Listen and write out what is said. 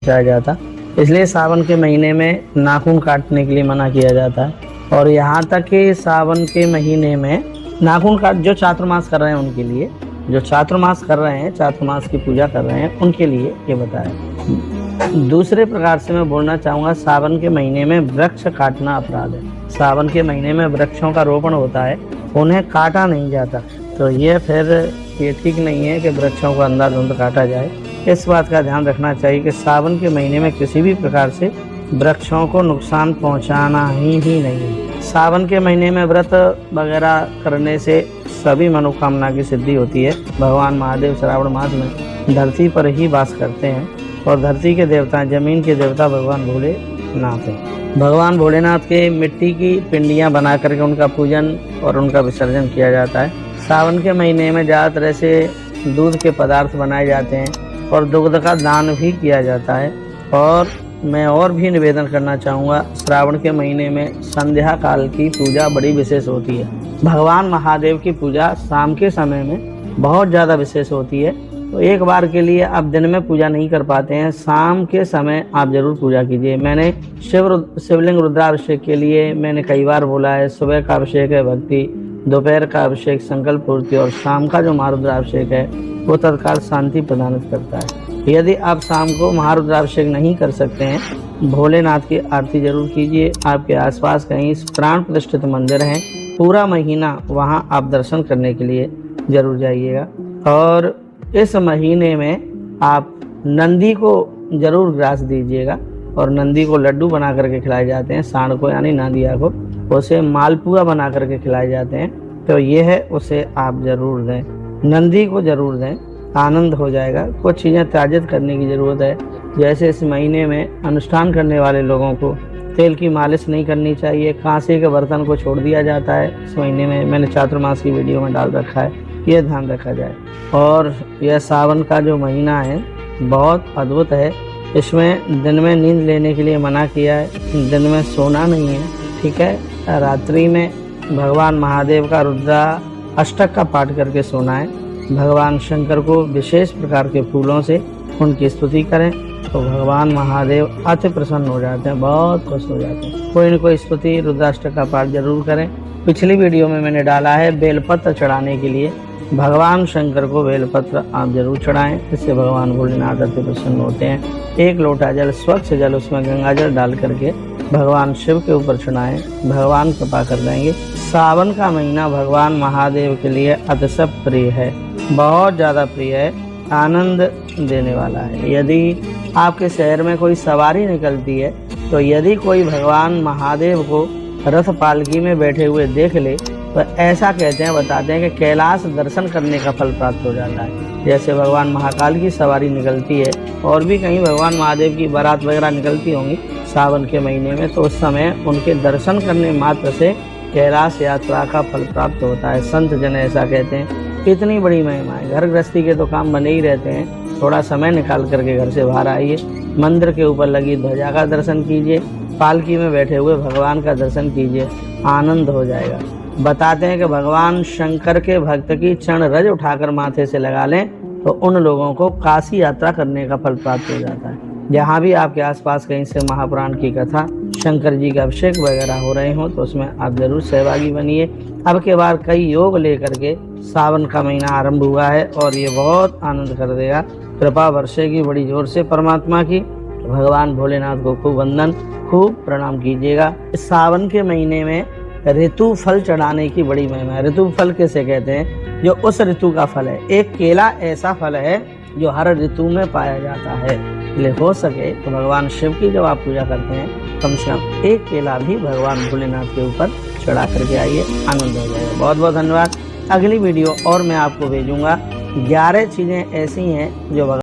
किया जाता, इसलिए सावन के महीने में नाखून काटने के लिए मना किया जाता है। और यहाँ तक कि सावन के महीने में नाखून काट जो चातुर्मास कर रहे हैं उनके लिए, जो चातुर्मास कर रहे हैं, चातुर्मास की पूजा कर रहे हैं, उनके लिए ये बताया। दूसरे प्रकार से मैं बोलना चाहूँगा, सावन के महीने में वृक्ष काटना अपराध है। सावन के महीने में वृक्षों का रोपण होता है, उन्हें काटा नहीं जाता, तो ये फिर ये ठीक नहीं है कि वृक्षों को अंधाधुंध काटा जाए। इस बात का ध्यान रखना चाहिए कि सावन के महीने में किसी भी प्रकार से वृक्षों को नुकसान पहुंचाना ही नहीं है। सावन के महीने में व्रत वगैरह करने से सभी मनोकामना की सिद्धि होती है। भगवान महादेव श्रावण मास में धरती पर ही वास करते हैं और धरती के देवता, जमीन के देवता भगवान भोलेनाथ हैं। भगवान भोलेनाथ के मिट्टी की पिंडियाँ बना करके उनका पूजन और उनका विसर्जन किया जाता है। सावन के महीने में ज़्यादातर ऐसे दूध के पदार्थ बनाए जाते हैं और दुग्ध का दान भी किया जाता है। और मैं और भी निवेदन करना चाहूँगा, श्रावण के महीने में संध्या काल की पूजा बड़ी विशेष होती है। भगवान महादेव की पूजा शाम के समय में बहुत ज़्यादा विशेष होती है। तो एक बार के लिए आप दिन में पूजा नहीं कर पाते हैं, शाम के समय आप जरूर पूजा कीजिए। मैंने शिवलिंग रुद्राभिषेक के लिए मैंने कई बार बोला है, सुबह का अभिषेक है भक्ति, दोपहर का अभिषेक संकल्प पूर्ति, और शाम का जो महारुद्राभिषेक है वो तत्काल शांति प्रदान करता है। यदि आप शाम को महारुद्राभिषेक नहीं कर सकते हैं, भोलेनाथ की आरती जरूर कीजिए। आपके आसपास कहीं प्राण प्रतिष्ठित मंदिर हैं, पूरा महीना वहां आप दर्शन करने के लिए जरूर जाइएगा। और इस महीने में आप नंदी को जरूर ग्रास दीजिएगा, और नंदी को लड्डू बना करके खिलाए जाते हैं, सांड को यानी नादिया को, उसे मालपुआ बना करके खिलाए जाते हैं। तो ये है, उसे आप जरूर दें, नंदी को जरूर दें, आनंद हो जाएगा। कुछ चीज़ें त्याजित करने की ज़रूरत है, जैसे इस महीने में अनुष्ठान करने वाले लोगों को तेल की मालिश नहीं करनी चाहिए, कांसे के बर्तन को छोड़ दिया जाता है इस महीने में। मैंने चातुर्मास की वीडियो में डाल रखा है, ये ध्यान रखा जाए। और यह सावन का जो महीना है बहुत अद्भुत है। इसमें दिन में नींद लेने के लिए मना किया है, दिन में सोना नहीं है, ठीक है। रात्रि में भगवान महादेव का रुद्रा अष्टक का पाठ करके सोना है। भगवान शंकर को विशेष प्रकार के फूलों से उनकी स्तुति करें तो भगवान महादेव अति प्रसन्न हो जाते हैं, बहुत खुश हो जाते हैं। कोई न कोई स्तुति रुद्राष्टक का पाठ जरूर करें। पिछली वीडियो में मैंने डाला है बेलपत्र चढ़ाने के लिए, भगवान शंकर को बेलपत्र आप जरूर चढ़ाएं, इससे भगवान भोलेनाथ अति प्रसन्न होते हैं। एक लोटा जल, स्वच्छ जल, उसमें गंगा जल डाल करके भगवान शिव के ऊपर चढ़ाएं, भगवान कृपा कर देंगे। सावन का महीना भगवान महादेव के लिए अतिशय प्रिय है, बहुत ज़्यादा प्रिय है, आनंद देने वाला है। यदि आपके शहर में कोई सवारी निकलती है, तो यदि कोई भगवान महादेव को रथ पालकी में बैठे हुए देख ले, तो ऐसा कहते हैं, बताते हैं कि कैलाश दर्शन करने का फल प्राप्त हो जाता है। जैसे भगवान महाकाल की सवारी निकलती है, और भी कहीं भगवान महादेव की बारात वगैरह निकलती होंगी सावन के महीने में, तो उस समय उनके दर्शन करने मात्र से कैलाश यात्रा का फल प्राप्त होता है। संत जन ऐसा कहते हैं। इतनी बड़ी महिमा है। घर गृहस्थी के तो काम बने ही रहते हैं, थोड़ा समय निकाल करके घर से बाहर आइए, मंदिर के ऊपर लगी ध्वजा का दर्शन कीजिए, पालकी में बैठे हुए भगवान का दर्शन कीजिए, आनंद हो जाएगा। बताते हैं कि भगवान शंकर के भक्त की चरण रज उठाकर माथे से लगा लें तो उन लोगों को काशी यात्रा करने का फल प्राप्त हो जाता है। जहाँ भी आपके आसपास कहीं से महापुराण की कथा, शंकर जी का अभिषेक वगैरह हो रहे हो, तो उसमें आप जरूर सहभागी बनिए। अब के बार कई योग लेकर के सावन का महीना आरंभ हुआ है और ये बहुत आनंद कर देगा। कृपा बरसेगी बड़ी जोर से परमात्मा की। भगवान भोलेनाथ को खूब वंदन, खूब प्रणाम कीजिएगा। इस सावन के महीने में ऋतु फल चढ़ाने की बड़ी महिमा है। ऋतु फल किसे कहते हैं? जो उस ऋतु का फल है। एक केला ऐसा फल है जो हर ऋतु में पाया जाता है, इसलिए हो सके तो भगवान शिव की जब आप पूजा करते हैं, कम से कम एक केला भी भगवान भोलेनाथ के ऊपर चढ़ा करके आइए, आनंद हो जाएगा। बहुत बहुत धन्यवाद। अगली वीडियो और मैं आपको भेजूंगा 11 चीज़ें ऐसी हैं जो